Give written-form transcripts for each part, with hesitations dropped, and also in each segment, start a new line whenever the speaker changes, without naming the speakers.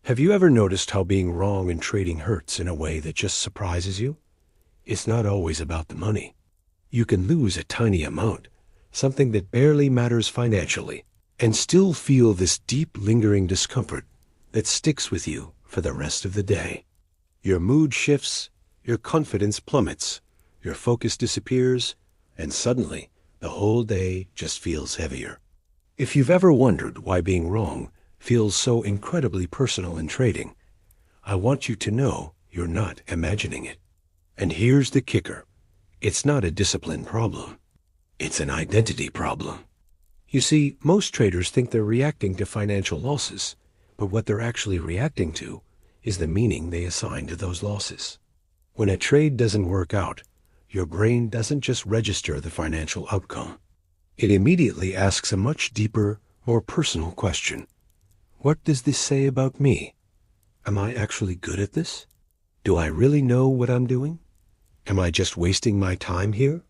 Have you ever noticed how being wrong in trading hurts in a way that just surprises you? It's not always about the money. You can lose a tiny amount, something that barely matters financially, and still feel this deep lingering discomfort that sticks with you for the rest of the day. Your mood shifts, your confidence plummets, your focus disappears, and suddenly the whole day just feels heavier. If you've ever wondered why being wrong feels so incredibly personal in trading, I want you to know you're not imagining it. And here's the kicker. It's not a discipline problem. It's an identity problem. You see, most traders think they're reacting to financial losses, but what they're actually reacting to is the meaning they assign to those losses. When a trade doesn't work out, your brain doesn't just register the financial outcome. It immediately asks a much deeper, more personal question. What does this say about me? Am I actually good at this? Do I really know what I'm doing? Am I just wasting my time here?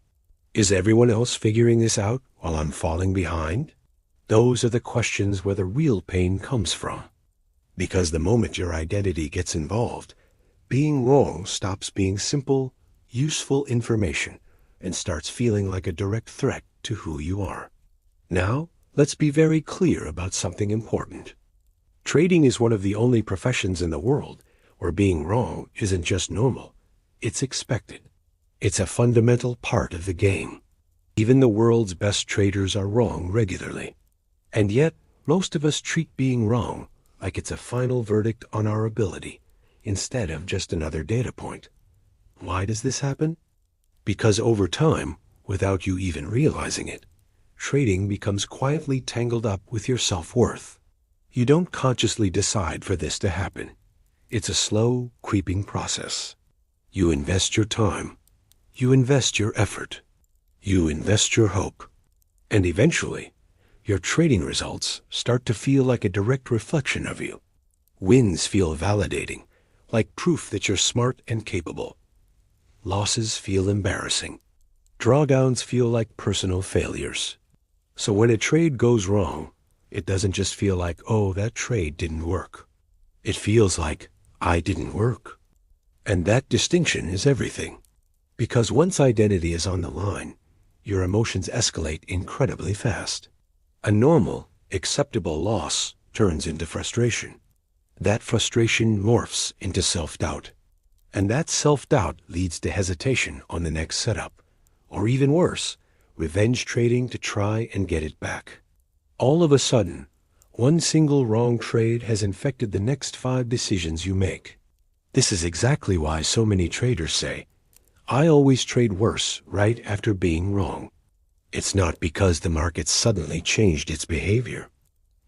Is everyone else figuring this out while I'm falling behind? Those are the questions where the real pain comes from. Because the moment your identity gets involved, being wrong stops being simple, useful information and starts feeling like a direct threat to who you are. Now, let's be very clear about something important. Trading is one of the only professions in the world where being wrong isn't just normal, it's expected. It's a fundamental part of the game. Even the world's best traders are wrong regularly. And yet, most of us treat being wrong like it's a final verdict on our ability, instead of just another data point. Why does this happen? Because over time, without you even realizing it, trading becomes quietly tangled up with your self-worth. You don't consciously decide for this to happen. It's a slow, creeping process. You invest your time. You invest your effort. You invest your hope. And eventually, your trading results start to feel like a direct reflection of you. Wins feel validating, like proof that you're smart and capable. Losses feel embarrassing. Drawdowns feel like personal failures. So when a trade goes wrong, it doesn't just feel like, oh, that trade didn't work. It feels like, I didn't work. And that distinction is everything. Because once identity is on the line, your emotions escalate incredibly fast. A normal, acceptable loss turns into frustration. That frustration morphs into self-doubt. And that self-doubt leads to hesitation on the next setup. Or even worse, revenge trading to try and get it back. All of a sudden, one single wrong trade has infected the next 5 decisions you make. This is exactly why so many traders say, I always trade worse right after being wrong. It's not because the market suddenly changed its behavior.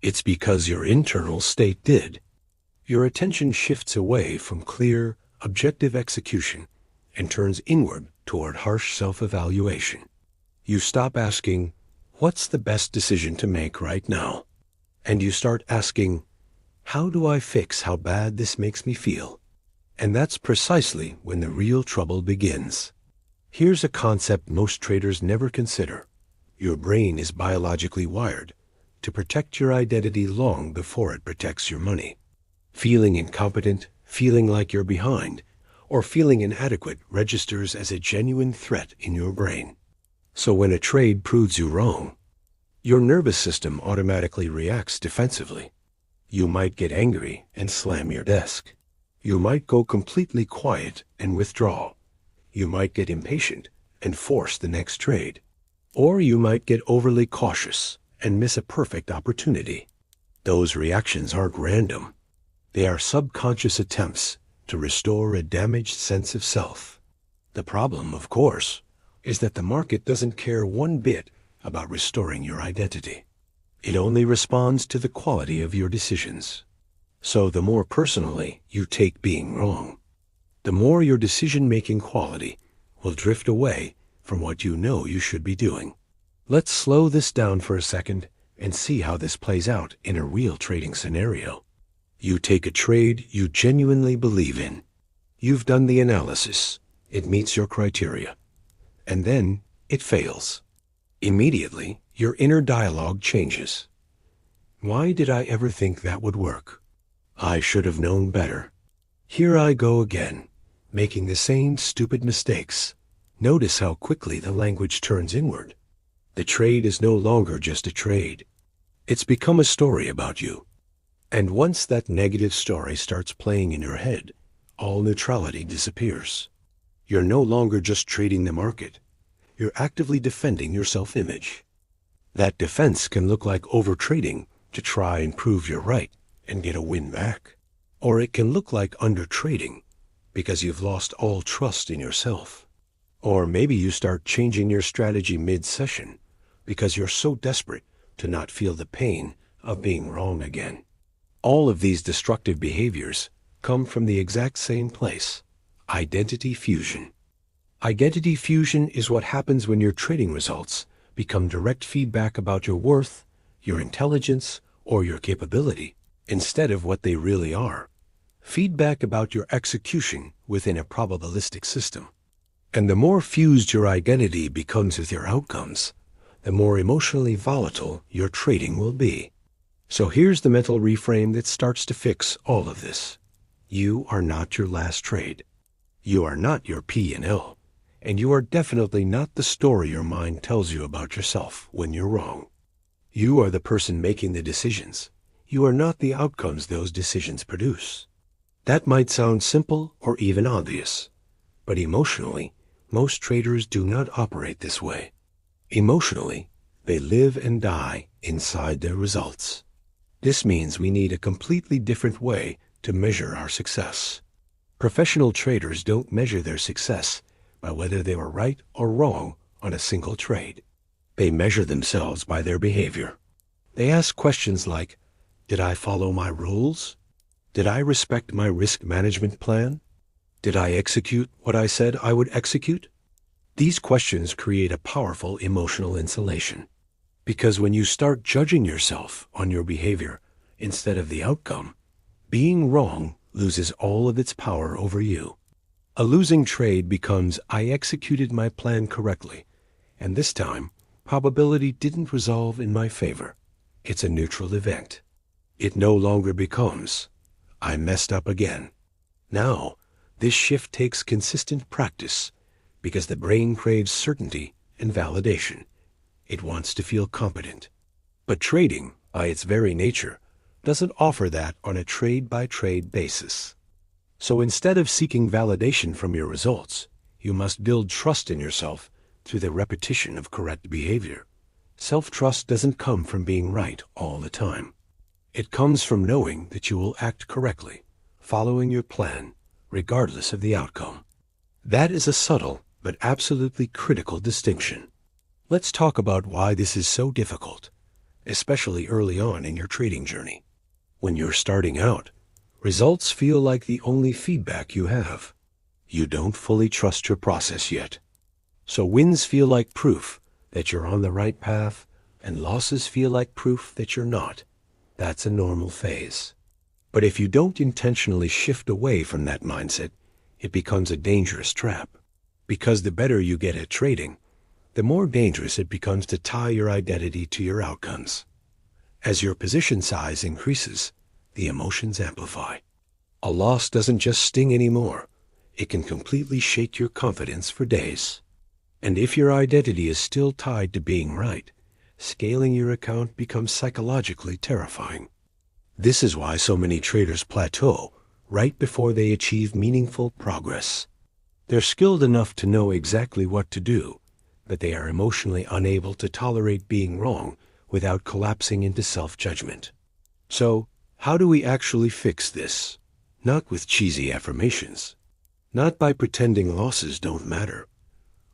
It's because your internal state did. Your attention shifts away from clear, objective execution and turns inward toward harsh self-evaluation. You stop asking, what's the best decision to make right now? And you start asking, how do I fix how bad this makes me feel? And that's precisely when the real trouble begins. Here's a concept most traders never consider. Your brain is biologically wired to protect your identity long before it protects your money. Feeling incompetent, feeling like you're behind, or feeling inadequate registers as a genuine threat in your brain. So when a trade proves you wrong, your nervous system automatically reacts defensively. You might get angry and slam your desk. You might go completely quiet and withdraw. You might get impatient and force the next trade. Or you might get overly cautious and miss a perfect opportunity. Those reactions aren't random. They are subconscious attempts to restore a damaged sense of self. The problem, of course, is that the market doesn't care one bit about restoring your identity. It only responds to the quality of your decisions. So the more personally you take being wrong, the more your decision-making quality will drift away from what you know you should be doing. Let's slow this down for a second and see how this plays out in a real trading scenario. You take a trade you genuinely believe in. You've done the analysis. It meets your criteria. And then it fails. Immediately, your inner dialogue changes. Why did I ever think that would work? I should have known better. Here I go again, making the same stupid mistakes. Notice how quickly the language turns inward. The trade is no longer just a trade. It's become a story about you. And once that negative story starts playing in your head, all neutrality disappears. You're no longer just trading the market. You're actively defending your self-image. That defense can look like overtrading to try and prove you're right and get a win back. Or it can look like undertrading because you've lost all trust in yourself. Or maybe you start changing your strategy mid-session because you're so desperate to not feel the pain of being wrong again. All of these destructive behaviors come from the exact same place: identity fusion. Identity fusion is what happens when your trading results become direct feedback about your worth, your intelligence, or your capability, instead of what they really are: feedback about your execution within a probabilistic system. And the more fused your identity becomes with your outcomes, the more emotionally volatile your trading will be. So here's the mental reframe that starts to fix all of this. You are not your last trade. You are not your P&L. And you are definitely not the story your mind tells you about yourself when you're wrong. You are the person making the decisions. You are not the outcomes those decisions produce. That might sound simple or even obvious, but emotionally, most traders do not operate this way. Emotionally, they live and die inside their results. This means we need a completely different way to measure our success. Professional traders don't measure their success by whether they were right or wrong on a single trade. They measure themselves by their behavior. They ask questions like, did I follow my rules? Did I respect my risk management plan? Did I execute what I said I would execute? These questions create a powerful emotional insulation. Because when you start judging yourself on your behavior instead of the outcome, being wrong loses all of its power over you. A losing trade becomes, I executed my plan correctly, and this time, probability didn't resolve in my favor. It's a neutral event. It no longer becomes, I messed up again. Now, this shift takes consistent practice because the brain craves certainty and validation. It wants to feel competent. But trading, by its very nature, doesn't offer that on a trade-by-trade basis. So instead of seeking validation from your results, you must build trust in yourself through the repetition of correct behavior. Self-trust doesn't come from being right all the time. It comes from knowing that you will act correctly, following your plan, regardless of the outcome. That is a subtle but absolutely critical distinction. Let's talk about why this is so difficult, especially early on in your trading journey. When you're starting out, results feel like the only feedback you have. You don't fully trust your process yet. So wins feel like proof that you're on the right path, and losses feel like proof that you're not. That's a normal phase. But if you don't intentionally shift away from that mindset, it becomes a dangerous trap. Because the better you get at trading, the more dangerous it becomes to tie your identity to your outcomes. As your position size increases, the emotions amplify. A loss doesn't just sting anymore. It can completely shake your confidence for days. And if your identity is still tied to being right, scaling your account becomes psychologically terrifying. This is why so many traders plateau right before they achieve meaningful progress. They're skilled enough to know exactly what to do, but they are emotionally unable to tolerate being wrong without collapsing into self-judgment. So, how do we actually fix this? Not with cheesy affirmations. Not by pretending losses don't matter.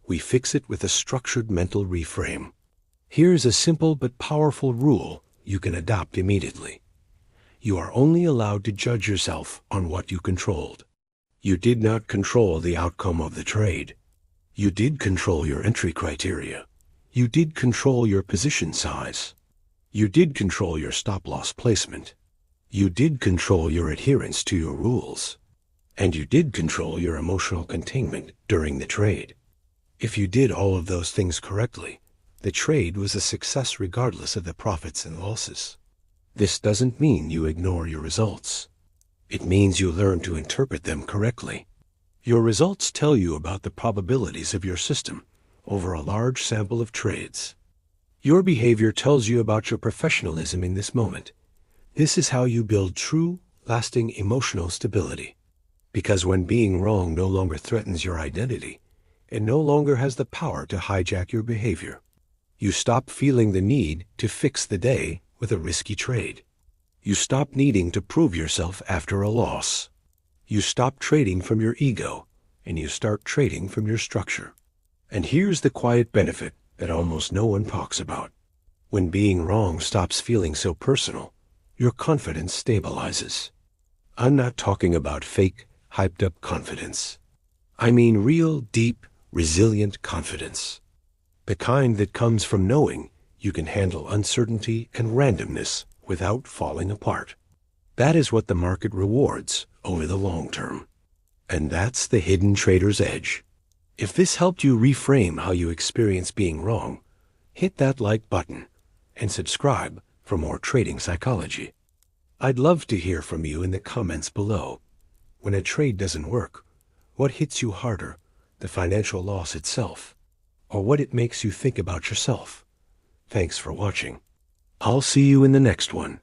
We fix it with a structured mental reframe. Here's a simple but powerful rule you can adopt immediately. You are only allowed to judge yourself on what you controlled. You did not control the outcome of the trade. You did control your entry criteria. You did control your position size. You did control your stop-loss placement. You did control your adherence to your rules. And you did control your emotional containment during the trade. If you did all of those things correctly, the trade was a success regardless of the profits and losses. This doesn't mean you ignore your results. It means you learn to interpret them correctly. Your results tell you about the probabilities of your system over a large sample of trades. Your behavior tells you about your professionalism in this moment. This is how you build true, lasting emotional stability. Because when being wrong no longer threatens your identity, it no longer has the power to hijack your behavior. You stop feeling the need to fix the day with a risky trade. You stop needing to prove yourself after a loss. You stop trading from your ego, and you start trading from your structure. And here's the quiet benefit that almost no one talks about. When being wrong stops feeling so personal, your confidence stabilizes. I'm not talking about fake, hyped-up confidence. I mean real, deep, resilient confidence. The kind that comes from knowing you can handle uncertainty and randomness without falling apart. That is what the market rewards over the long term. And that's the hidden trader's edge. If this helped you reframe how you experience being wrong, hit that like button and subscribe for more trading psychology. I'd love to hear from you in the comments below. When a trade doesn't work, what hits you harder, the financial loss itself, or what it makes you think about yourself? Thanks for watching. I'll see you in the next one.